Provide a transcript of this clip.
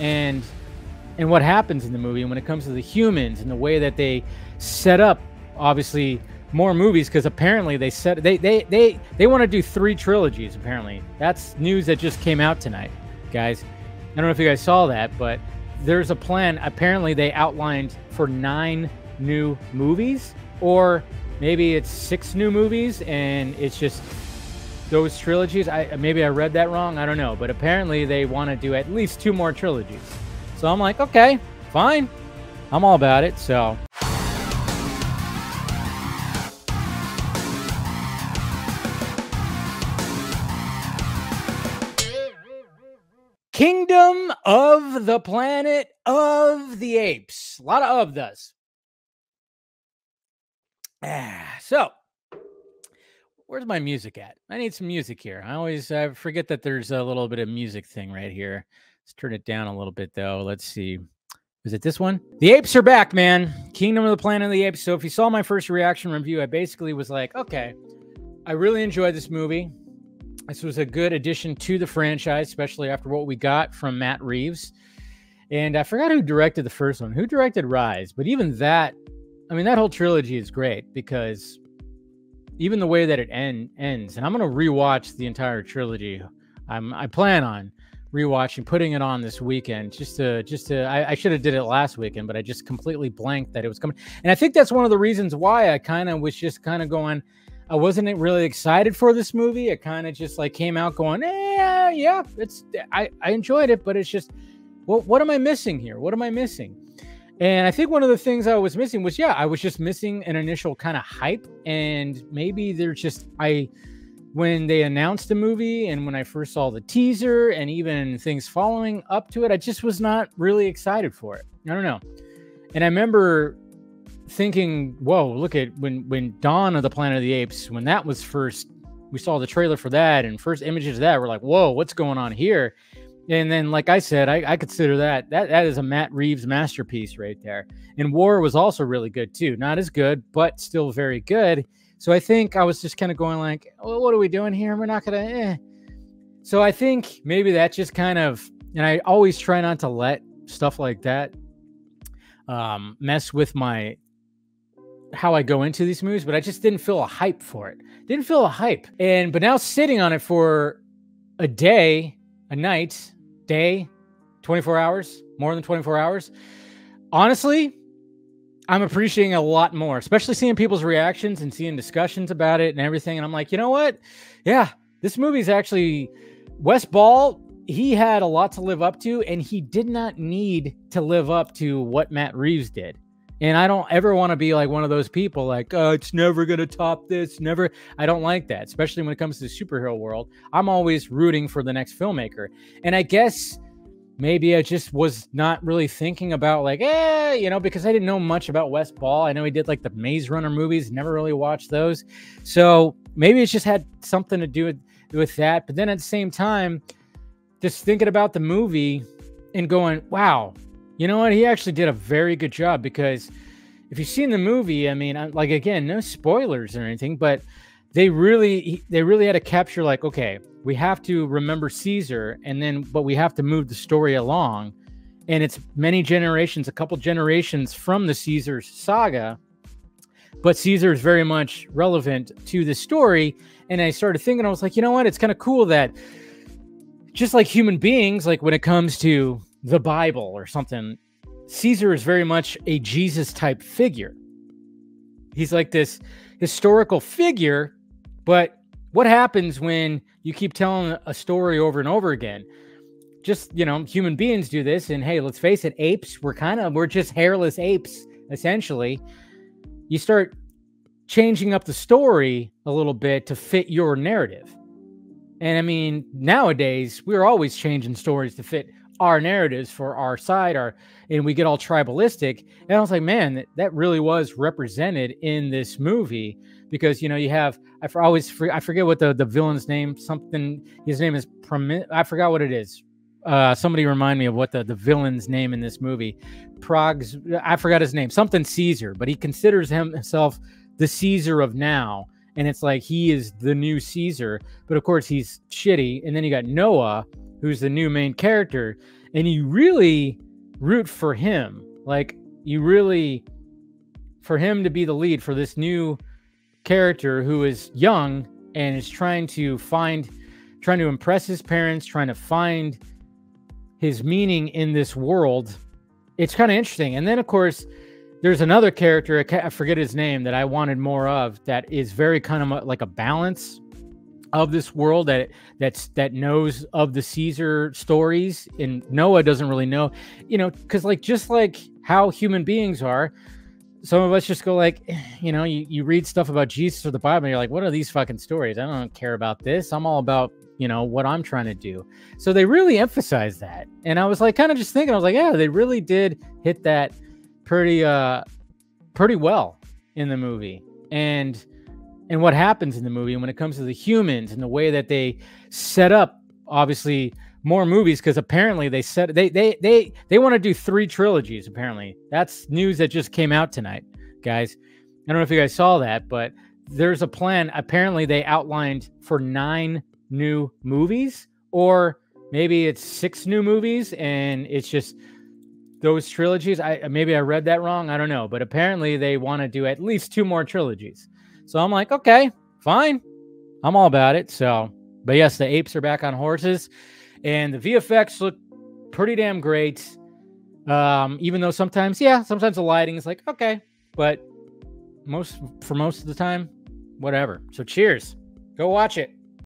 and what happens in the movie, and when it comes to the humans and the way that they set up, obviously, more movies, because apparently they want to do 3 trilogies. Apparently, that's news that just came out tonight, guys. I don't know if you guys saw that, but there's a plan. Apparently, they outlined for 9 new movies, or maybe it's 6 new movies, and it's just those trilogies. Maybe I read that wrong. I don't know, but apparently they want to do at least 2 more trilogies. So I'm like, okay, fine. I'm all about it. So. Kingdom of the Planet of the Apes. A lot of those. So, where's my music at? I need some music here. I forget that there's a little bit of music thing right here. Let's turn it down a little bit, though. Let's see. Is it this one? The Apes are back, man. Kingdom of the Planet of the Apes. So if you saw my first reaction review, I basically was like, okay, I really enjoyed this movie. This was a good addition to the franchise, especially after what we got from Matt Reeves. And I forgot who directed the first one. Who directed Rise? But even that, I mean, that whole trilogy is great, because even the way that it ends, and I'm going to rewatch the entire trilogy. I plan on rewatching, putting it on this weekend, just to I should have did it last weekend, but I just completely blanked that it was coming. And I think that's one of the reasons why I kind of was just kind of going, I wasn't really excited for this movie. It kind of just like came out going, yeah, I enjoyed it, but it's just, well, what am I missing here? What am I missing? And I think one of the things I was missing was, I was just missing an initial kind of hype. And maybe there's just, when they announced the movie and when I first saw the teaser and even things following up to it, I just was not really excited for it. I don't know. And I remember thinking, whoa, look at when Dawn of the Planet of the Apes, when that was first, we saw the trailer for that and first images of that, we're like, whoa, what's going on here? And then, like I said, I consider that is a Matt Reeves masterpiece right there. And War was also really good too. Not as good, but still very good. So I think I was just kind of going like, well, what are we doing here? We're not going to, So I think maybe that just kind of, and I always try not to let stuff like that mess with how I go into these movies, but I just didn't feel a hype for it. Didn't feel a hype. But now sitting on it for a day, a night, 24 hours, more than 24 hours, honestly, I'm appreciating a lot more, especially seeing people's reactions and seeing discussions about it and everything. And I'm like, you know what? Yeah, this movie's actually, Wes Ball, he had a lot to live up to, and he did not need to live up to what Matt Reeves did. And I don't ever want to be like one of those people like, oh, it's never going to top this. Never. I don't like that, especially when it comes to the superhero world. I'm always rooting for the next filmmaker. And I guess maybe I just was not really thinking about like, because I didn't know much about Wes Ball. I know he did like the Maze Runner movies. Never really watched those. So maybe it's just had something to do with that. But then at the same time, just thinking about the movie and going, wow, you know what? He actually did a very good job, because if you've seen the movie, I mean, like, again, no spoilers or anything, but they really had to capture like, okay, we have to remember Caesar, but we have to move the story along. And it's many generations, a couple generations from the Caesar saga, but Caesar is very much relevant to the story. And I started thinking, I was like, you know what? It's kind of cool that just like human beings, like when it comes to the Bible or something, Caesar is very much a Jesus type figure. He's like this historical figure, but what happens when you keep telling a story over and over again? Just, human beings do this, and hey, let's face it, apes, we're just hairless apes, essentially. You start changing up the story a little bit to fit your narrative. And I mean, nowadays, we're always changing stories to fit our narratives for our side, and we get all tribalistic. And I was like, man, that really was represented in this movie, because you have, I forget what the villain's name, his name is I forgot what it is. Somebody remind me of what the villain's name in this movie. I forgot his name, something Caesar, but he considers himself the Caesar of now, and it's like he is the new Caesar, but of course he's shitty. And then you got Noah, who's the new main character. and you really root for him. Like, you really, for him to be the lead for this new character who is young and is trying to impress his parents, trying to find his meaning in this world. It's kind of interesting. And then, of course, there's another character, I forget his name, that I wanted more of, that is very kind of like a balance of this world, that knows of the Caesar stories, and Noah doesn't really know, because just like how human beings are, some of us just go like, you read stuff about Jesus or the Bible, and you're like, what are these fucking stories? I don't care about this. I'm all about, what I'm trying to do. So they really emphasize that. And I was like, kind of just thinking, I was like, yeah, they really did hit that pretty well in the movie. And what happens in the movie, and when it comes to the humans and the way that they set up, obviously, more movies, because apparently they want to do 3 trilogies. Apparently, that's news that just came out tonight, guys. I don't know if you guys saw that, but there's a plan. Apparently, they outlined for 9 new movies, or maybe it's 6 new movies, and it's just those trilogies. Maybe I read that wrong. I don't know, but apparently they want to do at least 2 more trilogies. So I'm like, okay, fine, I'm all about it. So, but yes, the apes are back on horses. And the VFX look pretty damn great. Even though sometimes the lighting is like, okay, but most of the time, whatever. So cheers. Go watch it.